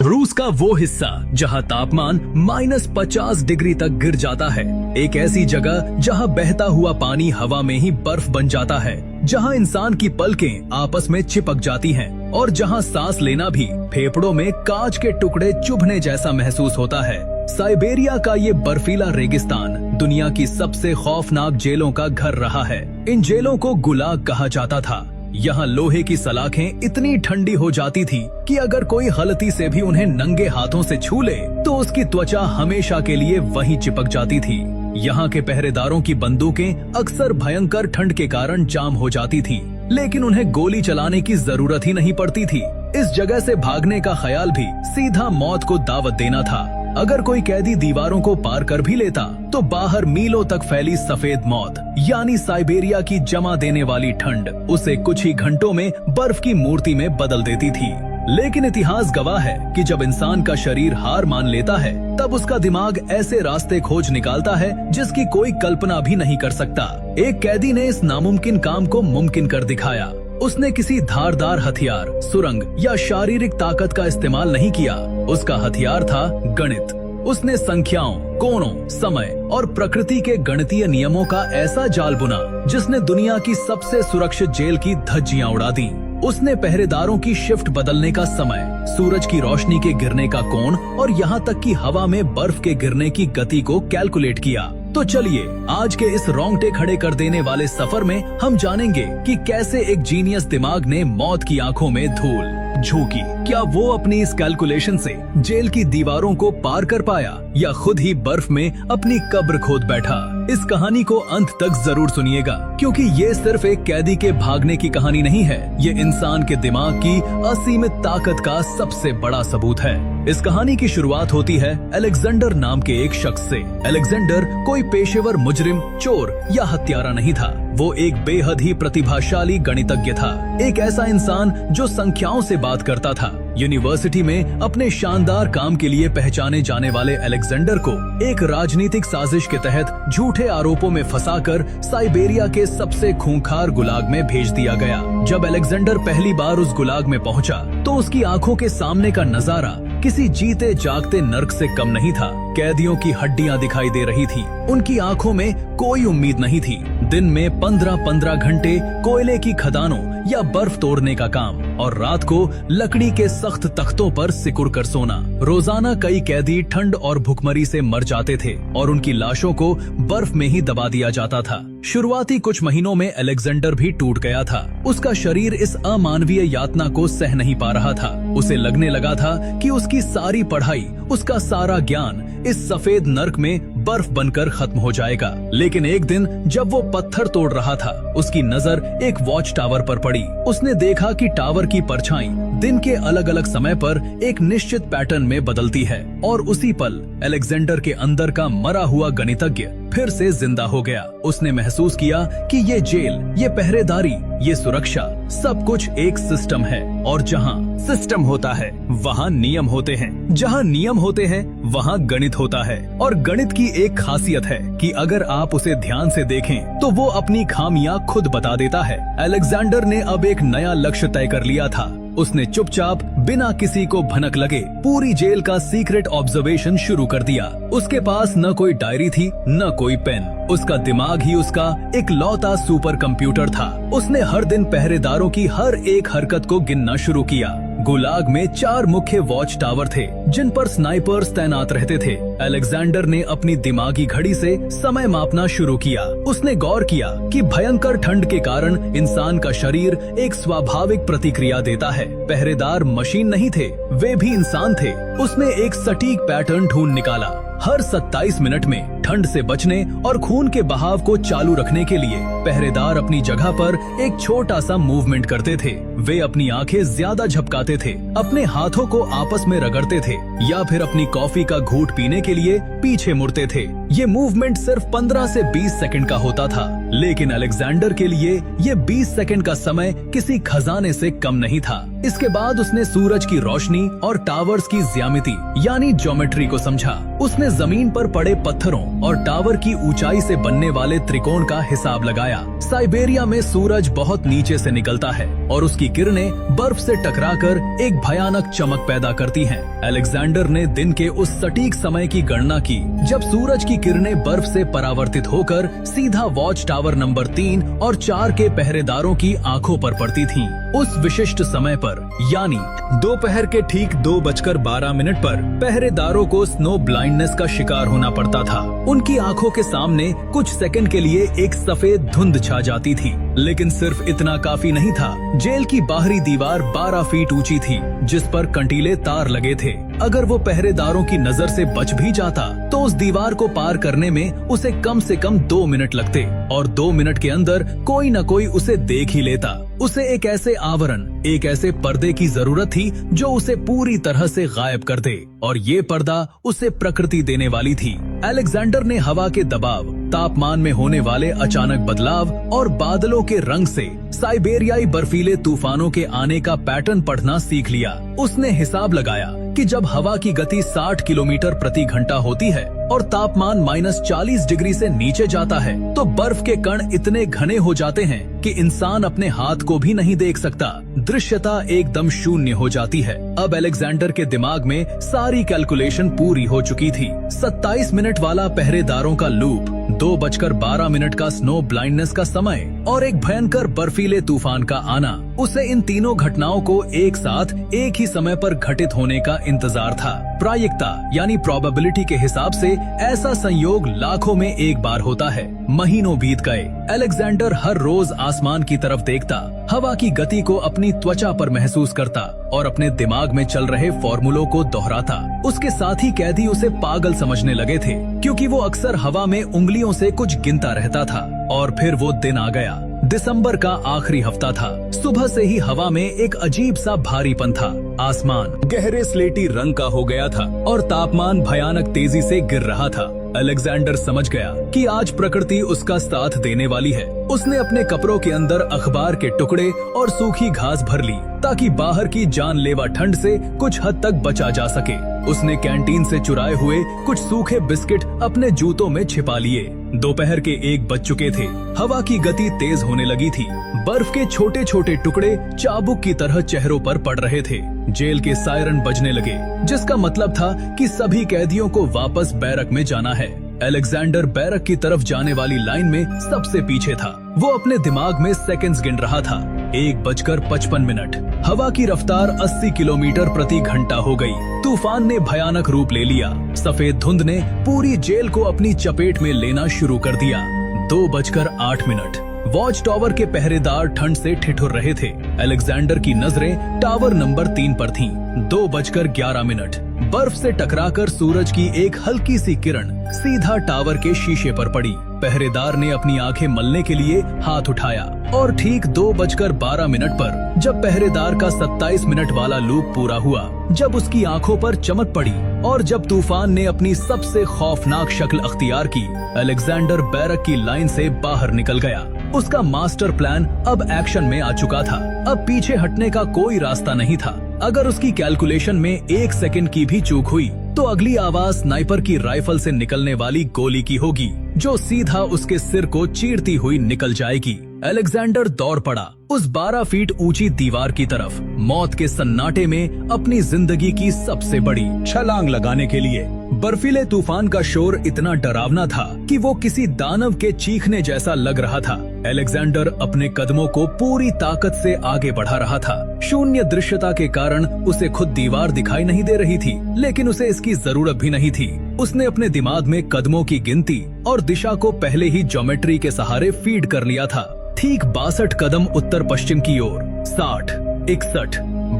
रूस का वो हिस्सा जहां तापमान -50 डिग्री तक गिर जाता है, एक ऐसी जगह जहां बहता हुआ पानी हवा में ही बर्फ बन जाता है, जहां इंसान की पलकें आपस में चिपक जाती हैं और जहां सांस लेना भी फेफड़ों में कांच के टुकड़े चुभने जैसा महसूस होता है। साइबेरिया का ये बर्फीला रेगिस्तान दुनिया की सबसे खौफनाक जेलों का घर रहा है। इन जेलों को गुलाग कहा जाता था। यहाँ लोहे की सलाखें इतनी ठंडी हो जाती थी कि अगर कोई गलती से भी उन्हें नंगे हाथों से छू ले तो उसकी त्वचा हमेशा के लिए वहीं चिपक जाती थी। यहाँ के पहरेदारों की बंदूकें अक्सर भयंकर ठंड के कारण जाम हो जाती थी, लेकिन उन्हें गोली चलाने की जरूरत ही नहीं पड़ती थी। इस जगह से भागने का ख्याल भी सीधा मौत को दावत देना था। अगर कोई कैदी दीवारों को पार कर भी लेता तो बाहर मीलों तक फैली सफेद मौत यानी साइबेरिया की जमा देने वाली ठंड उसे कुछ ही घंटों में बर्फ की मूर्ति में बदल देती थी। लेकिन इतिहास गवाह है कि जब इंसान का शरीर हार मान लेता है तब उसका दिमाग ऐसे रास्ते खोज निकालता है जिसकी कोई कल्पना भी नहीं कर सकता। एक कैदी ने इस नामुमकिन काम को मुमकिन कर दिखाया। उसने किसी धारदार हथियार, सुरंग या शारीरिक ताकत का इस्तेमाल नहीं किया। उसका हथियार था गणित। उसने संख्याओं, कोणों, समय और प्रकृति के गणितीय नियमों का ऐसा जाल बुना जिसने दुनिया की सबसे सुरक्षित जेल की धज्जियां उड़ा दी। उसने पहरेदारों की शिफ्ट बदलने का समय, सूरज की रोशनी के गिरने का कोण और यहाँ तक कि हवा में बर्फ के गिरने की गति को कैलकुलेट किया। तो चलिए आज के इस रोंगटे खड़े कर देने वाले सफर में हम जानेंगे कि कैसे एक जीनियस दिमाग ने मौत की आंखों में धूल झोंकी। क्या वो अपनी इस कैलकुलेशन से जेल की दीवारों को पार कर पाया या खुद ही बर्फ में अपनी कब्र खोद बैठा? इस कहानी को अंत तक जरूर सुनिएगा, क्योंकि ये सिर्फ एक कैदी के भागने की कहानी नहीं है, ये इंसान के दिमाग की असीमित ताकत का सबसे बड़ा सबूत है। इस कहानी की शुरुआत होती है अलेक्जेंडर नाम के एक शख्स से। अलेक्जेंडर कोई पेशेवर मुजरिम, चोर या हत्यारा नहीं था। वो एक बेहद ही प्रतिभाशाली गणितज्ञ था, एक ऐसा इंसान जो संख्याओं से बात करता था। यूनिवर्सिटी में अपने शानदार काम के लिए पहचाने जाने वाले अलेक्जेंडर को एक राजनीतिक साजिश के तहत झूठे आरोपों में फंसाकर साइबेरिया के सबसे खूंखार गुलाग में भेज दिया गया। जब अलेक्जेंडर पहली बार उस गुलाग में पहुंचा तो उसकी आंखों के सामने का नजारा किसी जीते जागते नर्क से कम नहीं था। कैदियों की हड्डियां दिखाई दे रही थी, उनकी आंखों में कोई उम्मीद नहीं थी। दिन में 15-15 घंटे कोयले की खदानों या बर्फ तोड़ने का काम और रात को लकड़ी के सख्त तख्तों पर सिकुड़ कर सोना। रोजाना कई कैदी ठंड और भुखमरी से मर जाते थे और उनकी लाशों को बर्फ में ही दबा दिया जाता था। शुरुआती कुछ महीनों में अलेक्जेंडर भी टूट गया था। उसका शरीर इस अमानवीय यातना को सह नहीं पा रहा था। उसे लगने लगा था कि उसकी सारी पढ़ाई, उसका सारा ज्ञान इस सफेद नर्क में बर्फ बनकर खत्म हो जाएगा। लेकिन एक दिन जब वो पत्थर तोड़ रहा था, उसकी नजर एक वॉच टावर पर पड़ी। उसने देखा कि टावर की परछाई दिन के अलग अलग समय पर एक निश्चित पैटर्न में बदलती है और उसी पल अलेक्जेंडर के अंदर का मरा हुआ गणितज्ञ फिर से जिंदा हो गया। उसने महसूस किया कि ये जेल, ये पहरेदारी, ये सुरक्षा सब कुछ एक सिस्टम है और जहाँ सिस्टम होता है वहाँ नियम होते हैं, जहाँ नियम होते हैं वहाँ गणित होता है। और गणित की एक खासियत है कि अगर आप उसे ध्यान से देखें तो वो अपनी खामियां खुद बता देता है। अलेक्जेंडर ने अब एक नया लक्ष्य तय कर लिया था। उसने चुपचाप बिना किसी को भनक लगे पूरी जेल का सीक्रेट ऑब्जर्वेशन शुरू कर दिया। उसके पास न कोई डायरी थी न कोई पेन। उसका दिमाग ही उसका एक लौता सुपर कंप्यूटर था। उसने हर दिन पहरेदारों की हर एक हरकत को गिनना शुरू किया। गुलाग में 4 मुख्य वॉच टावर थे जिन पर स्नाइपर्स तैनात रहते थे। अलेक्जेंडर ने अपनी दिमागी घड़ी से समय मापना शुरू किया। उसने गौर किया कि भयंकर ठंड के कारण इंसान का शरीर एक स्वाभाविक प्रतिक्रिया देता है। पहरेदार मशीन नहीं थे, वे भी इंसान थे। उसने एक सटीक पैटर्न ढूंढ निकाला। हर 27 मिनट में ठंड से बचने और खून के बहाव को चालू रखने के लिए पहरेदार अपनी जगह पर एक छोटा सा मूवमेंट करते थे। वे अपनी आंखें ज्यादा झपकाते थे, अपने हाथों को आपस में रगड़ते थे या फिर अपनी कॉफी का घूंट पीने के लिए पीछे मुड़ते थे। ये मूवमेंट सिर्फ 15 से 20 सेकंड का होता था, लेकिन अलेक्जेंडर के लिए ये 20 सेकंड का समय किसी खजाने से कम नहीं था। इसके बाद उसने सूरज की रोशनी और टावर्स की ज्यामिति यानी ज्योमेट्री को समझा। उसने जमीन पर पड़े पत्थरों और टावर की ऊंचाई से बनने वाले त्रिकोण का हिसाब लगाया। साइबेरिया में सूरज बहुत नीचे से निकलता है और उसकी किरणें बर्फ से टकराकर एक भयानक चमक पैदा करती हैं। अलेक्जेंडर ने दिन के उस सटीक समय की गणना की जब सूरज की किरणें बर्फ से परावर्तित होकर सीधा वॉच टावर नंबर 3 और 4 के पहरेदारों की आंखों पर पड़ती थीं। उस विशिष्ट समय पर यानी दोपहर के ठीक 2:12 पर पहरेदारों को स्नो ब्लाइंडनेस का शिकार होना पड़ता था। उनकी आंखों के सामने कुछ सेकंड के लिए एक सफेद धुंध छा जाती थी, लेकिन सिर्फ इतना काफी नहीं था। जेल की बाहरी दीवार 12 फीट ऊंची थी, जिस पर कंटीले तार लगे थे। अगर वो पहरेदारों की नजर से बच भी जाता तो उस दीवार को पार करने में उसे कम से कम 2 मिनट लगते और 2 मिनट के अंदर कोई न कोई उसे देख ही लेता। उसे एक ऐसे आवरण, एक ऐसे पर्दे की जरूरत थी जो उसे पूरी तरह से गायब कर दे, और ये पर्दा उसे प्रकृति देने वाली थी। अलेक्जेंडर ने हवा के दबाव, तापमान में होने वाले अचानक बदलाव और बादलों के रंग से साइबेरियाई बर्फीले तूफानों के आने का पैटर्न पढ़ना सीख लिया। उसने हिसाब लगाया कि जब हवा की गति 60 किलोमीटर प्रति घंटा होती है और तापमान -40 डिग्री से नीचे जाता है तो बर्फ के कण इतने घने हो जाते हैं कि इंसान अपने हाथ को भी नहीं देख सकता। दृश्यता एकदम शून्य हो जाती है। अब अलेक्जेंडर के दिमाग में सारी कैलकुलेशन पूरी हो चुकी थी। 27 मिनट वाला पहरेदारों का लूप, 2:12 का स्नो ब्लाइंडनेस का समय और एक भयंकर बर्फीले तूफान का आना, उसे इन तीनों घटनाओं को एक साथ एक ही समय पर घटित होने का इंतजार था। प्रायिकता यानी प्रोबेबिलिटी के हिसाब से ऐसा संयोग लाखों में एक बार होता है। महीनों बीत गए। अलेक्जेंडर हर रोज आसमान की तरफ देखता, हवा की गति को अपनी त्वचा पर महसूस करता और अपने दिमाग में चल रहे फॉर्मूलों को दोहराता। उसके साथी कैदी उसे पागल समझने लगे थे, क्योंकि वो अक्सर हवा में उंगलियों से कुछ गिनता रहता था। और फिर वो दिन आ गया। दिसंबर का आखिरी हफ्ता था। सुबह से ही हवा में एक अजीब सा भारीपन था। आसमान गहरे स्लेटी रंग का हो गया था और तापमान भयानक तेजी से गिर रहा था। अलेक्जेंडर समझ गया कि आज प्रकृति उसका साथ देने वाली है। उसने अपने कपड़ों के अंदर अखबार के टुकड़े और सूखी घास भर ली ताकि बाहर की जानलेवा ठंड से कुछ हद तक बचा जा सके। उसने कैंटीन से चुराए हुए कुछ सूखे बिस्किट अपने जूतों में छिपा लिए। दोपहर के 1 बज चुके थे। हवा की गति तेज होने लगी थी। बर्फ के छोटे छोटे टुकड़े चाबुक की तरह चेहरों पर पड़ रहे थे। जेल के सायरन बजने लगे, जिसका मतलब था कि सभी कैदियों को वापस बैरक में जाना है। अलेक्जेंडर बैरक की तरफ जाने वाली लाइन में सबसे पीछे था। वो अपने दिमाग में सेकंड्स गिन रहा था। 1:55। हवा की रफ्तार 80 किलोमीटर प्रति घंटा हो गई। तूफान ने भयानक रूप ले लिया। सफेद धुंध ने पूरी जेल को अपनी चपेट में लेना शुरू कर दिया। 2:08। वॉच टावर के पहरेदार ठंड से ठिठुर रहे थे। अलेक्जेंडर की नजरें टावर नंबर 3 पर थीं। 2:11। बर्फ से टकराकर सूरज की एक हल्की सी किरण सीधा टावर के शीशे पर पड़ी। पहरेदार ने अपनी आंखें मलने के लिए हाथ उठाया और ठीक 2:12 पर जब पहरेदार का 27 मिनट वाला लूप पूरा हुआ, जब उसकी आंखों पर चमक पड़ी और जब तूफान ने अपनी सबसे खौफनाक शक्ल अख्तियार की, अलेक्जेंडर बैरक की लाइन से बाहर निकल गया। उसका मास्टर प्लान अब एक्शन में आ चुका था। अब पीछे हटने का कोई रास्ता नहीं था। अगर उसकी कैलकुलेशन में 1 सेकंड की भी चूक हुई तो अगली आवाज स्नाइपर की राइफल से निकलने वाली गोली की होगी, जो सीधा उसके सिर को चीरती हुई निकल जाएगी। अलेक्जेंडर दौड़ पड़ा उस 12 फीट ऊंची दीवार की तरफ, मौत के सन्नाटे में अपनी जिंदगी की सबसे बड़ी छलांग लगाने के लिए। बर्फीले तूफान का शोर इतना डरावना था कि वो किसी दानव के चीखने जैसा लग रहा था। अलेक्जेंडर अपने कदमों को पूरी ताकत से आगे बढ़ा रहा था। शून्य दृश्यता के कारण उसे खुद दीवार दिखाई नहीं दे रही थी, लेकिन उसे इसकी जरूरत भी नहीं थी। उसने अपने दिमाग में कदमों की गिनती और दिशा को पहले ही ज्योमेट्री के सहारे फीड कर लिया था। ठीक 62 कदम उत्तर पश्चिम की ओर, 60, 61,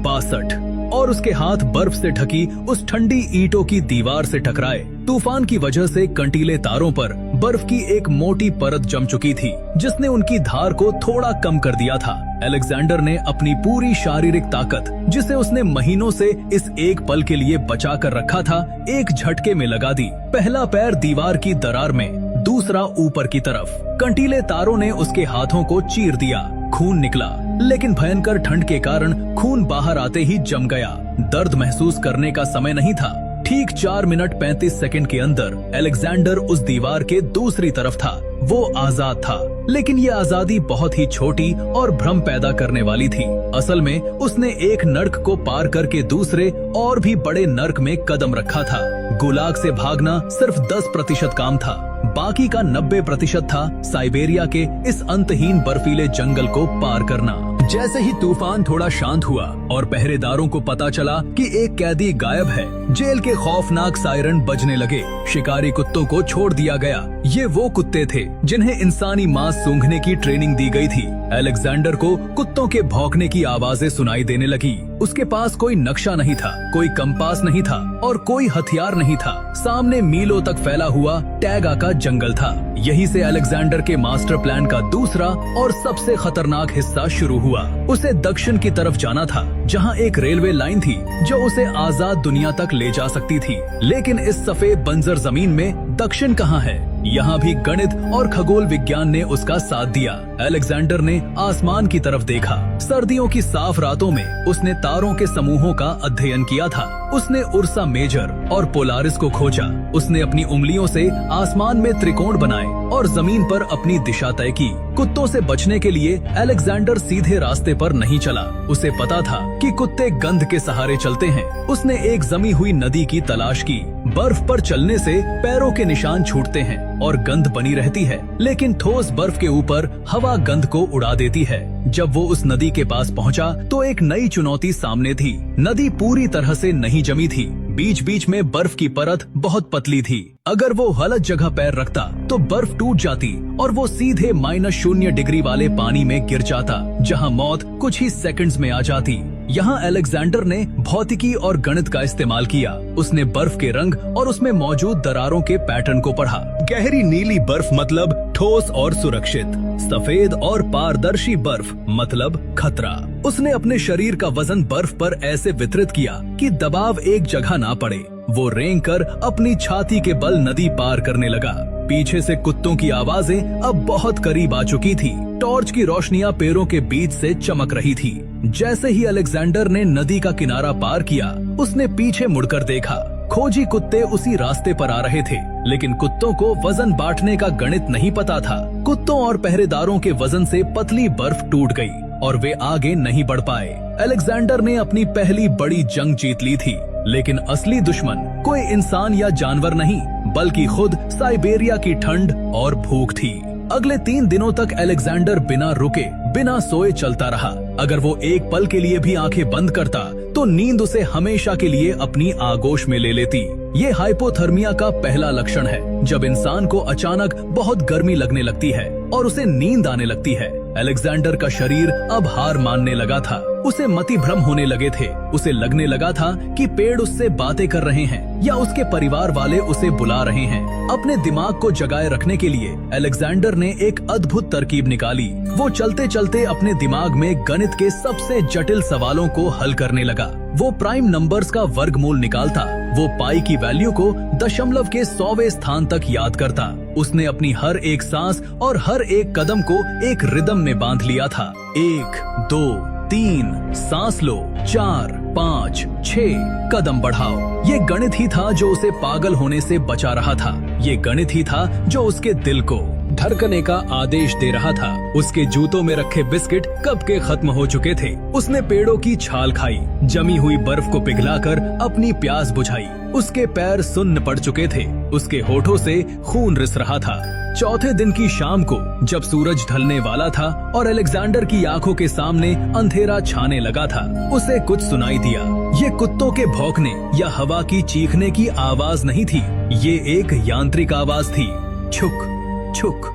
62 और उसके हाथ बर्फ से ढकी उस ठंडी ईंटों की दीवार से टकराए। तूफान की वजह से कंटीले तारों पर बर्फ की एक मोटी परत जम चुकी थी, जिसने उनकी धार को थोड़ा कम कर दिया था। अलेक्जेंडर ने अपनी पूरी शारीरिक ताकत, जिसे उसने महीनों से इस एक पल के लिए बचा कर रखा था, एक झटके में लगा दी। पहला पैर दीवार की दरार में, दूसरा ऊपर की तरफ। कंटीले तारों ने उसके हाथों को चीर दिया। खून निकला, लेकिन भयंकर ठंड के कारण खून बाहर आते ही जम गया। दर्द महसूस करने का समय नहीं था। ठीक 4 मिनट 35 सेकंड के अंदर अलेक्जेंडर उस दीवार के दूसरी तरफ था। वो आजाद था, लेकिन ये आजादी बहुत ही छोटी और भ्रम पैदा करने वाली थी। असल में उसने एक नर्क को पार करके दूसरे और भी बड़े नर्क में कदम रखा था। गुलाग से भागना सिर्फ 10% काम था, बाकी का 90% था साइबेरिया के इस अंतहीन बर्फीले जंगल को पार करना। जैसे ही तूफान थोड़ा शांत हुआ और पहरेदारों को पता चला कि एक कैदी गायब है, जेल के खौफनाक सायरन बजने लगे। शिकारी कुत्तों को छोड़ दिया गया। ये वो कुत्ते थे जिन्हें इंसानी मांस सूंघने की ट्रेनिंग दी गई थी। अलेक्जेंडर को कुत्तों के भौंकने की आवाजें सुनाई देने लगी। उसके पास कोई नक्शा नहीं था, कोई कंपास नहीं था और कोई हथियार नहीं था। सामने मीलों तक फैला हुआ टैगा का जंगल था। यहीं से अलेक्जेंडर के मास्टर प्लान का दूसरा और सबसे खतरनाक हिस्सा शुरू हुआ। उसे दक्षिण की तरफ जाना था, जहां एक रेलवे लाइन थी जो उसे आजाद दुनिया तक ले जा सकती थी। लेकिन इस सफेद बंजर जमीन में दक्षिण कहाँ है? यहाँ भी गणित और खगोल विज्ञान ने उसका साथ दिया। अलेक्जेंडर ने आसमान की तरफ देखा। सर्दियों की साफ रातों में उसने तारों के समूहों का अध्ययन किया था। उसने उर्सा मेजर और पोलारिस को खोजा। उसने अपनी उंगलियों से आसमान में त्रिकोण बनाए और जमीन पर अपनी दिशा तय की। कुत्तों से बचने के लिए अलेक्जेंडर सीधे रास्ते पर नहीं चला। उसे पता था कि कुत्ते गंध के सहारे चलते हैं। उसने एक जमी हुई नदी की तलाश की। बर्फ पर चलने से पैरों के निशान छूटते हैं और गंध बनी रहती है, लेकिन ठोस बर्फ के ऊपर हवा गंध को उड़ा देती है। जब वो उस नदी के पास पहुंचा तो एक नई चुनौती सामने थी। नदी पूरी तरह से नहीं जमी थी। बीच बीच में बर्फ की परत बहुत पतली थी। अगर वो गलत जगह पैर रखता तो बर्फ टूट जाती और वो सीधे -0 वाले पानी में गिर जाता, जहां मौत कुछ ही सेकंड्स में आ जाती। यहाँ अलेक्जेंडर ने भौतिकी और गणित का इस्तेमाल किया। उसने बर्फ के रंग और उसमें मौजूद दरारों के पैटर्न को पढ़ा। गहरी नीली बर्फ मतलब ठोस और सुरक्षित। सफेद और पारदर्शी बर्फ मतलब खतरा। उसने अपने शरीर का वजन बर्फ पर ऐसे वितरित किया कि दबाव एक जगह ना पड़े। वो रेंग कर अपनी छाती के बल नदी पार करने लगा। पीछे से कुत्तों की आवाजें अब बहुत करीब आ चुकी थी। टॉर्च की रोशनियां पैरों के बीच से चमक रही थी। जैसे ही अलेक्जेंडर ने नदी का किनारा पार किया, उसने पीछे मुड़कर देखा। खोजी कुत्ते उसी रास्ते पर आ रहे थे, लेकिन कुत्तों को वजन बांटने का गणित नहीं पता था। कुत्तों और पहरेदारों के वजन से पतली बर्फ टूट गई और वे आगे नहीं बढ़ पाए। अलेक्जेंडर ने अपनी पहली बड़ी जंग जीत ली थी, लेकिन असली दुश्मन कोई इंसान या जानवर नहीं, बल्कि खुद साइबेरिया की ठंड और भूख थी। अगले 3 दिनों तक अलेक्जेंडर बिना रुके, बिना सोए चलता रहा। अगर वो एक पल के लिए भी आंखें बंद करता तो नींद उसे हमेशा के लिए अपनी आगोश में ले लेती। ये हाइपोथर्मिया का पहला लक्षण है, जब इंसान को अचानक बहुत गर्मी लगने लगती है और उसे नींद आने लगती है। अलेक्जेंडर का शरीर अब हार मानने लगा था। उसे मति भ्रम होने लगे थे। उसे लगने लगा था कि पेड़ उससे बातें कर रहे हैं या उसके परिवार वाले उसे बुला रहे हैं। अपने दिमाग को जगाए रखने के लिए अलेक्जेंडर ने एक अद्भुत तरकीब निकाली। वो चलते चलते अपने दिमाग में गणित के सबसे जटिल सवालों को हल करने लगा। वो प्राइम नंबर्स का वर्गमूल निकालता। वो पाई की वैल्यू को दशमलव के 100वें स्थान तक याद करता। उसने अपनी हर एक सांस और हर एक कदम को एक रिदम में बांध लिया था। 1, 2, 3 सांस लो, 4, 5, 6 कदम बढ़ाओ। ये गणित ही था जो उसे पागल होने से बचा रहा था। ये गणित ही था जो उसके दिल को धड़कने का आदेश दे रहा था। उसके जूतों में रखे बिस्किट कब के खत्म हो चुके थे। उसने पेड़ों की छाल खाई, जमी हुई बर्फ को पिघलाकर अपनी प्यास बुझाई। उसके पैर सुन्न पड़ चुके थे। उसके होठों से खून रिस रहा था। चौथे दिन की शाम को जब सूरज ढलने वाला था और अलेक्जेंडर की आंखों के सामने अंधेरा छाने लगा था, उसे कुछ सुनाई दिया। ये कुत्तों के भौंकने या हवा की चीखने की आवाज नहीं थी। ये एक यांत्रिक आवाज थी। छुक छुक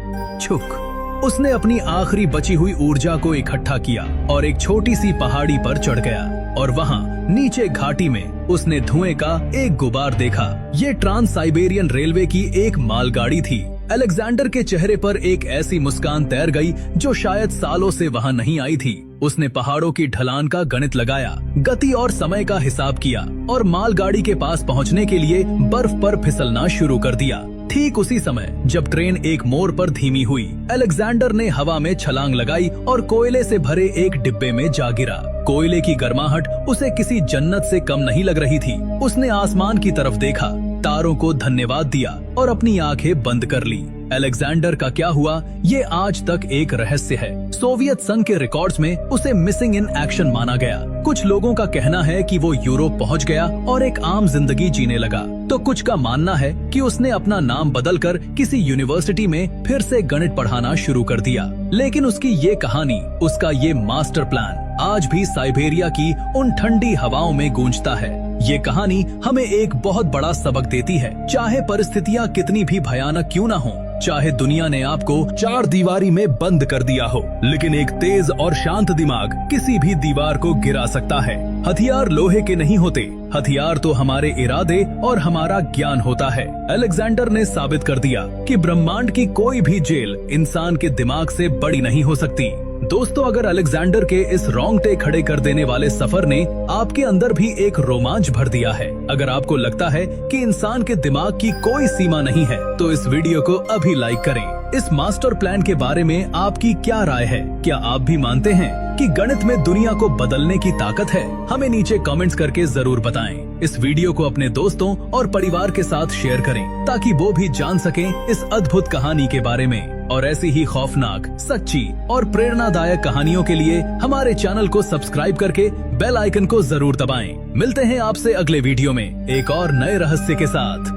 छुक। उसने अपनी आखिरी बची हुई ऊर्जा को इकट्ठा किया और एक छोटी सी पहाड़ी पर चढ़ गया। और वहाँ नीचे घाटी में उसने धुएं का एक गुबार देखा। ये ट्रांस साइबेरियन रेलवे की एक मालगाड़ी थी। अलेक्जेंडर के चेहरे पर एक ऐसी मुस्कान तैर गई जो शायद सालों से वहाँ नहीं आई थी। उसने पहाड़ों की ढलान का गणित लगाया, गति और समय का हिसाब किया और मालगाड़ी के पास पहुँचने के लिए बर्फ पर फिसलना शुरू कर दिया। ठीक उसी समय जब ट्रेन एक मोड़ पर धीमी हुई, अलेक्जेंडर ने हवा में छलांग लगाई और कोयले से भरे एक डिब्बे में जा गिरा। कोयले की गर्माहट उसे किसी जन्नत से कम नहीं लग रही थी। उसने आसमान की तरफ देखा, तारों को धन्यवाद दिया और अपनी आंखें बंद कर ली। अलेक्जेंडर का क्या हुआ, ये आज तक एक रहस्य है। सोवियत संघ के रिकॉर्ड्स में उसे मिसिंग इन एक्शन माना गया। कुछ लोगों का कहना है कि वो यूरोप पहुंच गया और एक आम जिंदगी जीने लगा, तो कुछ का मानना है कि उसने अपना नाम बदलकर किसी यूनिवर्सिटी में फिर से गणित पढ़ाना शुरू कर दिया। लेकिन उसकी ये कहानी, उसका ये मास्टर प्लान आज भी साइबेरिया की उन ठंडी हवाओं में गूंजता है। ये कहानी हमें एक बहुत बड़ा सबक देती है। चाहे परिस्थितियाँ कितनी भी भयानक क्यों ना हो, चाहे दुनिया ने आपको चार दीवारी में बंद कर दिया हो, लेकिन एक तेज और शांत दिमाग किसी भी दीवार को गिरा सकता है। हथियार लोहे के नहीं होते, हथियार तो हमारे इरादे और हमारा ज्ञान होता है। अलेक्जेंडर ने साबित कर दिया कि ब्रह्मांड की कोई भी जेल इंसान के दिमाग से बड़ी नहीं हो सकती। दोस्तों, अगर अलेक्जेंडर के इस रोंगटे खड़े कर देने वाले सफर ने आपके अंदर भी एक रोमांच भर दिया है, अगर आपको लगता है कि इंसान के दिमाग की कोई सीमा नहीं है, तो इस वीडियो को अभी लाइक करें। इस मास्टर प्लान के बारे में आपकी क्या राय है? क्या आप भी मानते हैं कि गणित में दुनिया को बदलने की ताकत है? हमें नीचे कमेंट्स करके जरूर बताएं। इस वीडियो को अपने दोस्तों और परिवार के साथ शेयर करें ताकि वो भी जान सकें इस अद्भुत कहानी के बारे में। और ऐसी ही खौफनाक, सच्ची और प्रेरणादायक कहानियों के लिए हमारे चैनल को सब्सक्राइब करके बेल आइकन को जरूर दबाएं। मिलते हैं आपसे अगले वीडियो में एक और नए रहस्य के साथ।